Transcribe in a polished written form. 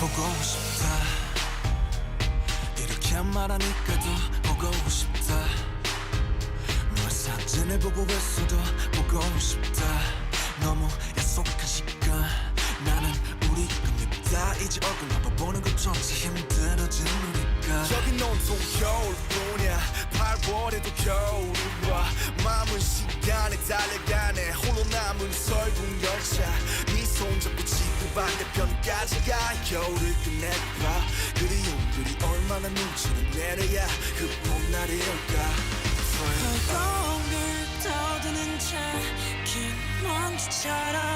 보고 싶다. 이렇게 말하니까 더 보고 싶다. 너의 사진을 보고 있어도 보고 싶다. 너무 약속한 시간 나는 우리 겁니다. 이제 얼굴 한번 보는 것조차 힘들어진 우리가. 여긴 온통 겨울뿐이야. 8월에도 겨울이 와. 마음은 시간에 달려가네. 홀로 남은 설국 열차. 네 손잡고 지구 반대편까지 가. 겨울을 끝내봐. 그리움들이 얼마나 눈치를 내려야 그 봄날이 올까. 걸 떠드는 차 긴 먼지처럼